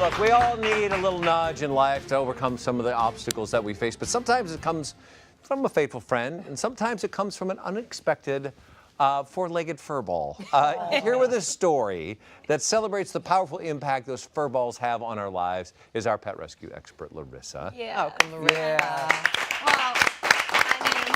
Look, we all need a little nudge in life to overcome some of the obstacles that we face, but sometimes it comes from a faithful friend, and sometimes it comes from an unexpected four-legged furball. Here with a story that celebrates the powerful impact those furballs have on our lives is our pet rescue expert, Larissa. Yeah. Welcome, Larissa. Yeah. Well, I mean,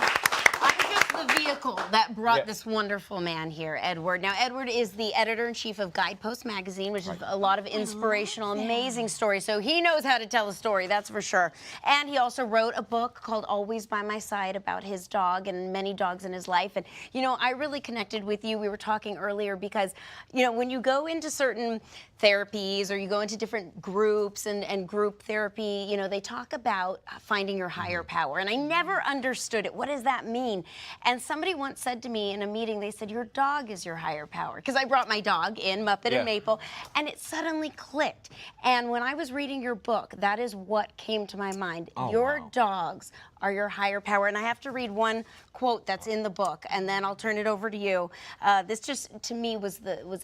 I'm just the vehicle that brought this wonderful man here, Edward. Now, Edward is the editor-in-chief of Guidepost magazine, which is a lot of inspirational, amazing stories. So he knows how to tell a story, that's for sure. And he also wrote a book called Always by My Side about his dog and many dogs in his life. And, you know, I really connected with you. We were talking earlier because, you know, when you go into certain therapies or you go into different groups and group therapy, you know, they talk about finding your higher power. And I never understood it. What does that mean? And somebody once said to me in a meeting, they said, your dog is your higher power. Because I brought my dog in, Muppet and Maple, and it suddenly clicked. And when I was reading your book, that is what came to my mind. Your dogs are your higher power. And I have to read one quote that's in the book, and then I'll turn it over to you. This just, to me, was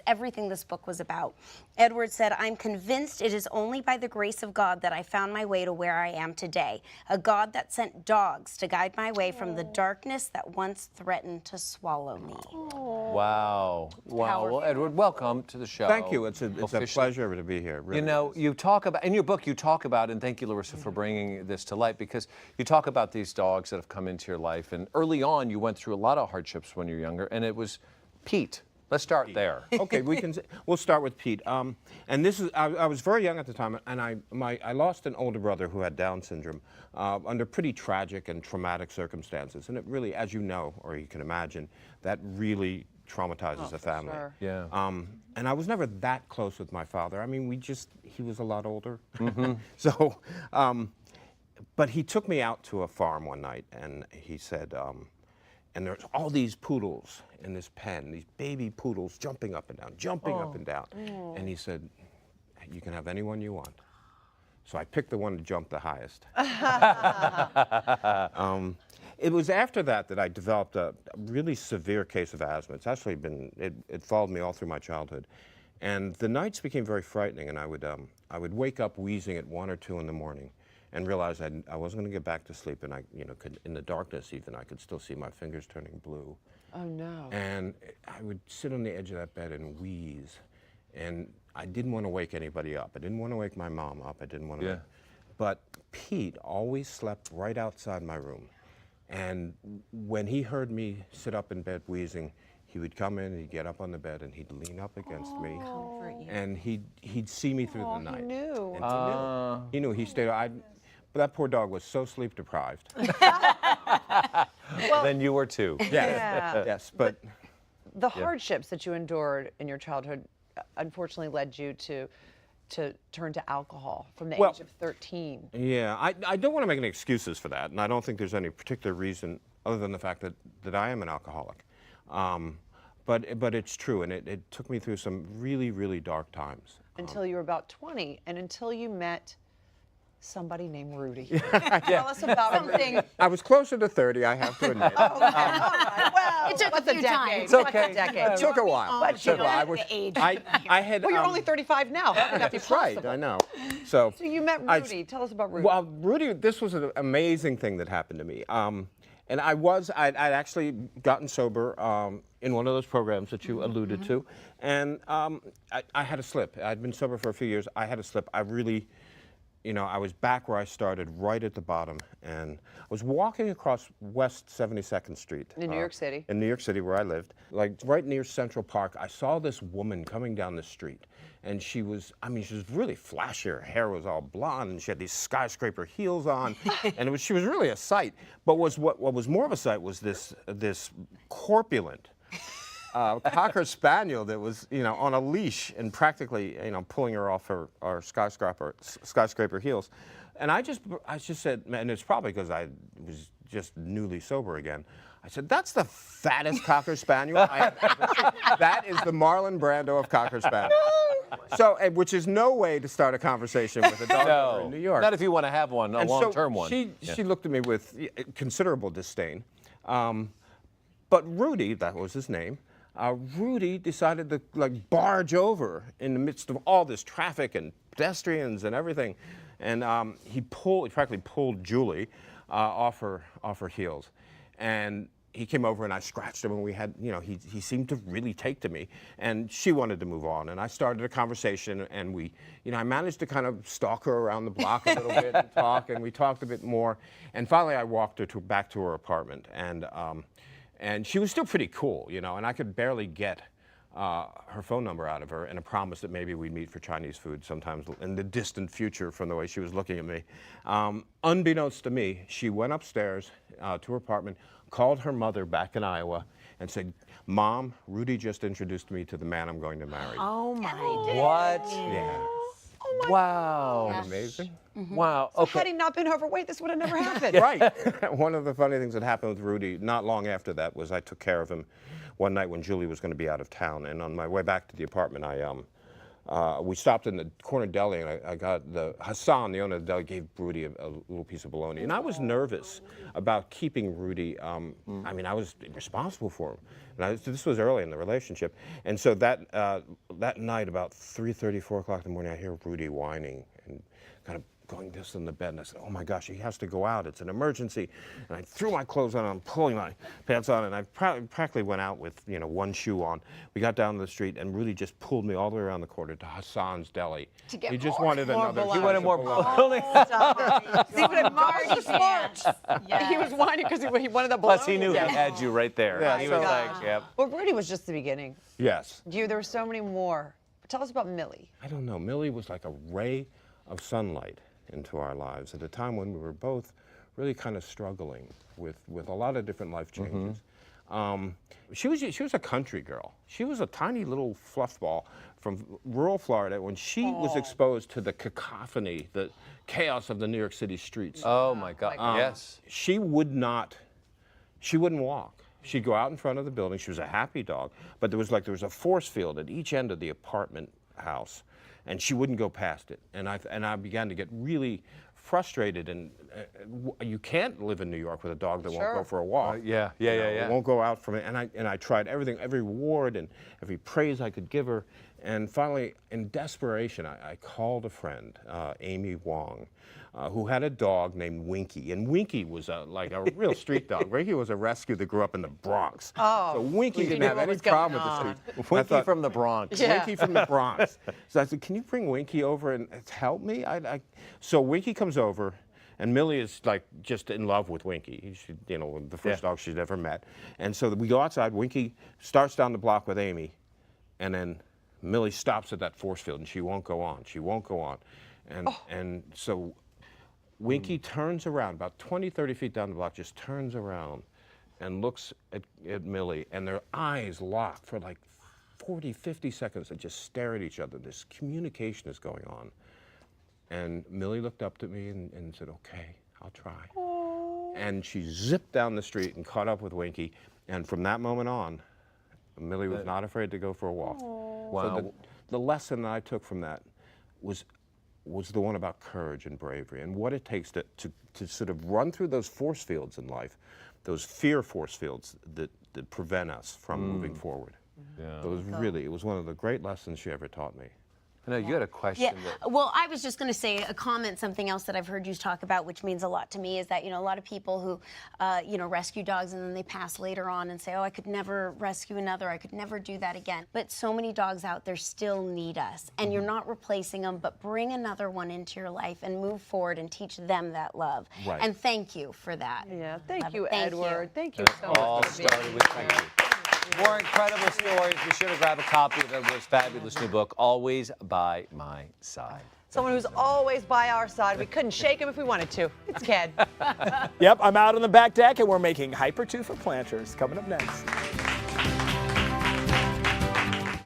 everything this book was about. Edward said, I'm convinced it is only by the grace of God that I found my way to where I am today. A God that sent dogs to guide my way from the darkness that once threatened to swallow me. Wow. Wow. Well, Edward, welcome to the show. Thank you. It's a pleasure to be here. Really. You know, you talk about, in your book, you talk about, and thank you, Larissa, for bringing this to light, because you talk about these dogs that have come into your life, and early on, you went through a lot of hardships when you were younger, and it was Pete. Let's start there. Okay, we'll start with Pete. And this is, I was very young at the time, and I lost an older brother who had Down syndrome under pretty tragic and traumatic circumstances. And it really, as you know, or you can imagine, that really traumatizes a family. Sure. Yeah. And I was never that close with my father. I mean, he was a lot older. So, but he took me out to a farm one night, and he said, and there's all these poodles in this pen, these baby poodles jumping up and down, up and down. And he said, you can have anyone you want. So I picked the one to jump the highest. It was after that that I developed a really severe case of asthma. It's actually it followed me all through my childhood. And the nights became very frightening, and I would wake up wheezing at 1 or 2 in the morning and realize I wasn't going to get back to sleep, and could, in the darkness even, I could still see my fingers turning blue. Oh, no. And I would sit on the edge of that bed and wheeze, and I didn't want to wake anybody up. I didn't want to wake my mom up. I didn't want to. But Pete always slept right outside my room, and when he heard me sit up in bed wheezing, he would come in, he'd get up on the bed, and he'd lean up against me, and he'd see me through the night. He knew. And he knew. He stayed. But that poor dog was so sleep deprived. Well, then you were too. Yes, but the hardships that you endured in your childhood unfortunately led you to turn to alcohol from the age of 13. Yeah, I don't want to make any excuses for that, and I don't think there's any particular reason other than the fact that I am an alcoholic. But it's true, and it took me through some really, really dark times. Until you were about 20, and until you met somebody named Rudy. Tell us about something. I was closer to 30, I have to admit. All right. Well, it took a few times. It's okay. It took a while. But you know the age. I had. Well, you're only 35 now. How could that be That's right, possible? I know. So you met Rudy. Tell us about Rudy. Well, Rudy, this was an amazing thing that happened to me. And I'd actually gotten sober in one of those programs that you alluded to. And I had a slip. I'd been sober for a few years. I had a slip. I really, I was back where I started, right at the bottom. And I was walking across West 72nd Street. In New York City. In New York City, where I lived. Like right near Central Park, I saw this woman coming down the street. And she was really flashy. Her hair was all blonde, and she had these skyscraper heels on. And she was really a sight. But what was more of a sight was this corpulent Cocker Spaniel that was, on a leash and practically, pulling her off her skyscraper heels. And I just said, and it's probably because I was just newly sober again. I said, that's the fattest Cocker Spaniel I have ever seen. That is the Marlon Brando of Cocker Spaniel. So, which is no way to start a conversation with a dog owner in New York. Not if you want to have one, a long-term one. She looked at me with considerable disdain. But Rudy, that was his name, Rudy decided to like barge over in the midst of all this traffic and pedestrians and everything, and he practically pulled Julie off her heels, and he came over and I scratched him, and we had, he seemed to really take to me, and she wanted to move on, and I started a conversation, and we, I managed to kind of stalk her around the block a little bit and talk, and we talked a bit more, and finally I walked her back to her apartment, and she was still pretty cool, and I could barely get her phone number out of her, and a promise that maybe we'd meet for Chinese food sometimes in the distant future from the way she was looking at me. Unbeknownst to me, she went upstairs to her apartment, called her mother back in Iowa, and said, "Mom, Rudy just introduced me to the man I'm going to marry." Oh my What? Yeah. Wow. Yes. Amazing. Wow. Okay. Had he not been overweight, this would have never happened. Right. One of the funny things that happened with Rudy not long after that was I took care of him one night when Julie was going to be out of town, and on my way back to the apartment, we stopped in the corner deli, and I got Hassan, the owner of the deli, gave Rudy a little piece of bologna, and I was nervous about keeping Rudy. I mean, I was responsible for him, and this was early in the relationship, and so that night, about 3:30, 4 o'clock in the morning, I hear Rudy whining and kind of going this in the bed, and I said, "Oh my gosh, he has to go out. It's an emergency." And I threw my clothes on, I'm pulling my pants on, and I practically went out with one shoe on. We got down to the street, and Rudy just pulled me all the way around the corner to Hassan's Deli. To get he just more wanted another. bologna. He wanted more bologna. See, but Marty was smart. Yes. He was whining because he wanted the bologna. Plus, he knew he had you right there. Yeah, he so- was like, yep. Well, Rudy was just the beginning. Yes. There were so many more. Tell us about Millie. I don't know. Millie was like a ray of sunlight into our lives at a time when we were both really kind of struggling with a lot of different life changes. She was a country girl. She was a tiny little fluff ball from rural Florida when she was exposed to the cacophony, the chaos of the New York City streets. Oh my God. Yes. She wouldn't walk. She'd go out in front of the building. She was a happy dog, but there was a force field at each end of the apartment house, and she wouldn't go past it. And I began to get really frustrated. And you can't live in New York with a dog that won't go for a walk. Yeah. It won't go out from it. And I tried everything, every reward and every praise I could give her. And finally, in desperation, I called a friend, Amy Wong, who had a dog named Winky. And Winky was like a real street dog. Winky was a rescue that grew up in the Bronx. So Winky didn't have any problem with the street. Winky from the Bronx. Winky from the Bronx. So I said, "Can you bring Winky over and help me?" So Winky comes over, and Millie is like just in love with Winky. She, the first dog she'd ever met. And so we go outside. Winky starts down the block with Amy, and then Millie stops at that force field, and she won't go on. She won't go on. And so Winky turns around, about 20, 30 feet down the block, just turns around and looks at Millie, and their eyes lock for like 40, 50 seconds and just stare at each other. This communication is going on. And Millie looked up at me and said, "Okay, I'll try." And she zipped down the street and caught up with Winky. And from that moment on, Millie was not afraid to go for a walk. Wow. So the lesson that I took from that was the one about courage and bravery and what it takes to sort of run through those force fields in life, those fear force fields that prevent us from moving forward. Yeah. It was one of the great lessons she ever taught me. I know you had a question. Yeah. Well, I was just going to say a comment, something else that I've heard you talk about, which means a lot to me, is that, a lot of people who, rescue dogs and then they pass later on and say, "Oh, I could never rescue another. I could never do that again." But so many dogs out there still need us, and you're not replacing them, but bring another one into your life and move forward and teach them that love. Right. And thank you for that. Yeah, thank Love you, it. Thank Edward. you. Thank you so It all much for being started with here. you. More incredible stories. Be sure to grab a copy of Edward's fabulous new book, Always by My Side. Someone who's always by our side. We couldn't shake him if we wanted to. It's Ked. Yep, I'm out on the back deck, and we're making Hyper 2 for planters. Coming up next.